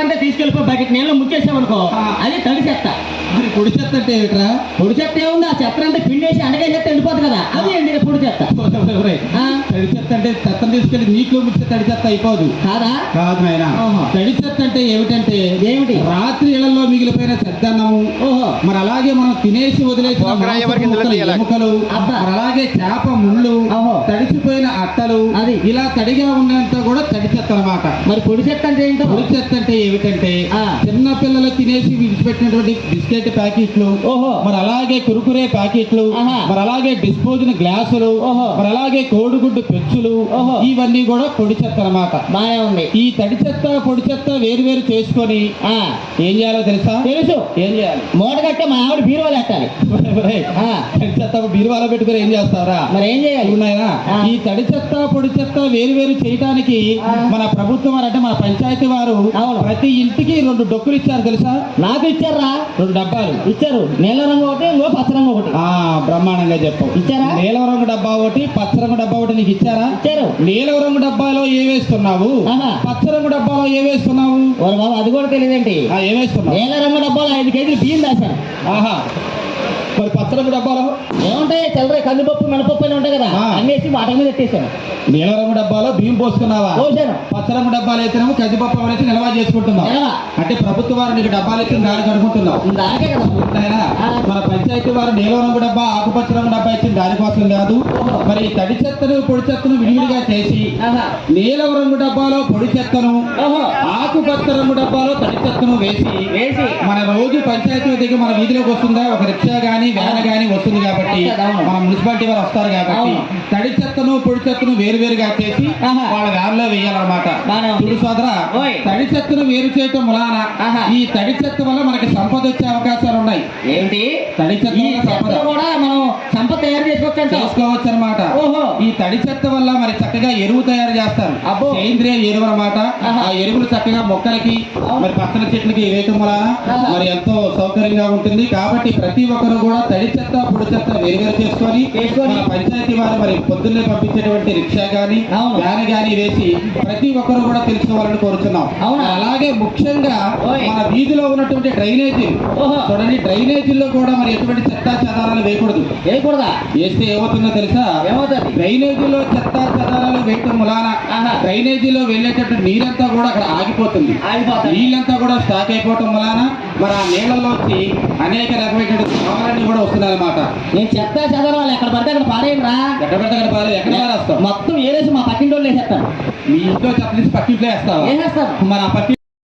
అంతా తీసుకెళ్ళిపో బకెట్ నీళ్ళు ముక్కేసామనుకో అది తడి చెత్త. మరి పొడి చెత్త అంటే ఏమిట్రా? పొడి చెత్త ఏముంది, ఆ చెత్త అంతా పిండేసి అండగా చెత్త ఎండిపోతుంది కదా, అది ఎండిన పొడి చెత్త. తడి చెత్త అంటే చెత్తను తీసుకెళ్లి నీటిలో ముంచి తడి చెత్త అయిపోదు కాదా? కాదు నాయన. తడి చెత్త అంటే ఏమిటంటే ఏమిటి? రాత్రి ఇళ్లలో మిగిలిపోయిన చెద్దన్నము, మరి అలాగే మనం తినేసి వదిలేసిన ఎముకలు, మరి అలాగే చేప ముళ్ళు, తడిసిపోయిన అట్టలు, అది ఇలా తడిగా ఉన్నంత కూడా తడి చెత్త అన్నమాట. మరి పొడి చెత్త అంటే ఏంటో? పొడి చెత్త అంటే ఏమిటంటే చిన్న పిల్లలు తినేసి విడిచిపెట్టినటువంటి బిస్కెట్ ప్యాకెట్లు, మరి అలాగే కురుకురే ప్యాకెట్లు, మరి అలాగే డిస్పోజల్ గ్లాసులు, మరి అలాగే కోడిగుడ్డు పెచ్చులు, ఇవన్నీ కూడా పొడి చెత్త అన్నమాట. బాగా ఉంది. ఈ తడి చెత్త పొడి చెత్త వేరు వేరు చేసుకొని ఏం చేయాలో తెలుసా? తెలుసు. ఏం చేయాలి? మూట కట్టే మా ఆవిడ బీరువాలు ఎట్టాలి. తడి చెత్త బీరువాలో పెట్టుకుని ఏం చేస్తారా? మరి ఏం చేయాలి? ఉన్నాయా? ఈ తడి చెత్త పొడి చెత్త వేరు వేరు చేయడానికి మన ప్రభుత్వం అంటే మన పంచాయతీ వారు ప్రతి ఇంటికి 2 డొక్కులు ఇచ్చారు తెలుసా? నాకు ఇచ్చారా? 2 డబ్బాలు ఇచ్చారు. నీల రంగు ఒకటి, ఇంకో పచ్చ రంగు ఒకటి. బ్రహ్మాండంగా చెప్పావు. ఇచ్చారా? నీలం రంగు డబ్బా ఒకటి, పచ్చ రంగు డబ్బా ఒకటి నీకు ఇచ్చారా? ఇచ్చారు. నీలం రంగు డబ్బాలో ఏ వేస్తున్నావు, పచ్చ రంగు డబ్బాలో ఏ వేస్తున్నావు? బాబు అది కూడా తెలియదేంటి? ఏ వేస్తున్నావు? నీల రంగు డబ్బాలో 5 కేజీలు బియ్యం దాశాను. మరి పచ్చ రంగు డబ్బాలో ఏముంటాయి? చల్లరే కందిపప్పు మినపప్పు అని ఉంటాయి కదా, అన్నేసి వాటి మీద ఎట్టేసాను. నీల రంగు డబ్బాలో బియ్యం పోసుకున్నావా? పోసాను. పచ్చ రంగు డబ్బాలు అయితేనేమో కందిపప్పు అనేది నిల్వ చేసుకుంటున్నావు. అంటే ప్రభుత్వ వారు నీకు డబ్బాలు ఇచ్చిన దానికి అనుకుంటున్నావు. దానికే కదా మన పంచాయతీ వారు నీల రంగు డబ్బా ఆకుపచ్చ రంగు డబ్బా ఇచ్చిన దానికోసం కాదు. మరి తడి చెత్తను పొడి చెత్తను విడివిడిగా చేసి నీలం రంగు డబ్బాలో పొడి చెత్తను, ఆకుపచ్చ రంగు డబ్బాలో తడి చెత్తను వేసి మన రోజు పంచాయతీ దగ్గర మన వీధిలోకి వస్తుందా, ఒక రిక్షా గానీ వ్యాన్ గానీ వస్తుంది కాబట్టి మన మున్సిపాలిటీ వారు వస్తారు కాబట్టి తడి చెత్తను పొడి చెత్తను వేరు వేరుగా చేసి వాళ్ళ వ్యాన్ లో వేయాలన్నమాట. చూడు సోదరా, తడి చెత్తను వేరు చేయటం వలన ఈ తడి చెత్త వల్ల మనకి సంపద వచ్చే అవకాశాలు ఉన్నాయి. ఏంటి? తడి చెత్త కూడా మనం సంపద తయారు చేసుకోవచ్చు అనమాట. ఈ తడి చెత్త వల్ల మరి చక్కగా ఎరువు తయారు చేస్తారు, సేంద్రియ ఎరువు అనమాట. ఆ ఎరువులు చక్కగా మొక్కలకి మరి పచ్చని చెట్లకి వేయటం వలన మరి ఎంతో సౌకర్యంగా ఉంటుంది. కాబట్టి ప్రతి ఒక్కరు కూడా తడి చెత్త పొడి చెత్త వేరువేరు చేసుకొని మన పంచాయతీ వారు మరి పొద్దున్నే పంపించేటువంటి రిక్షా గానీ వ్యాన్ గానీ వేసి ప్రతి ఒక్కరు కూడా తెలుసుకోవాలని కోరుతున్నాం. అలాగే ముఖ్యంగా మన వీధిలో ఉన్నటువంటి డ్రైనేజీ చూడండి, డ్రైనేజీల్లో కూడా మరి ఎటువంటి చెత్త చెదారాలు వేయకూడదు. వేస్తే ఏమవుతుందో తెలుసా? డ్రైనేజీలో చెత్త చెదారాలు వేయటం వలన డ్రైనేజీలో వెళ్ళేటటువంటి నీరంతా కూడా అక్కడ ఆగిపోతుంది. నీళ్ళంతా కూడా స్టాక్ అయిపోవటం వలన మరి ఆ నీళ్ళలోకి అనేక రకమైన కావాలని కూడా వస్తున్నాయి అనమాట. నేను చెత్త చెదరాలు ఎక్కడ పడితే అక్కడ పారేయండి రా. ఎక్కడ పడితే అక్కడ పారేది. ఎక్కడ పారేస్తావు? మొత్తం ఏరేసి మా పక్కింటి వాళ్ళు వేసేస్తాను. మీ ఇంట్లో చెత్త తీసి పక్కింట్లో వేస్తావా? వేసేస్తాను. మన పక్కి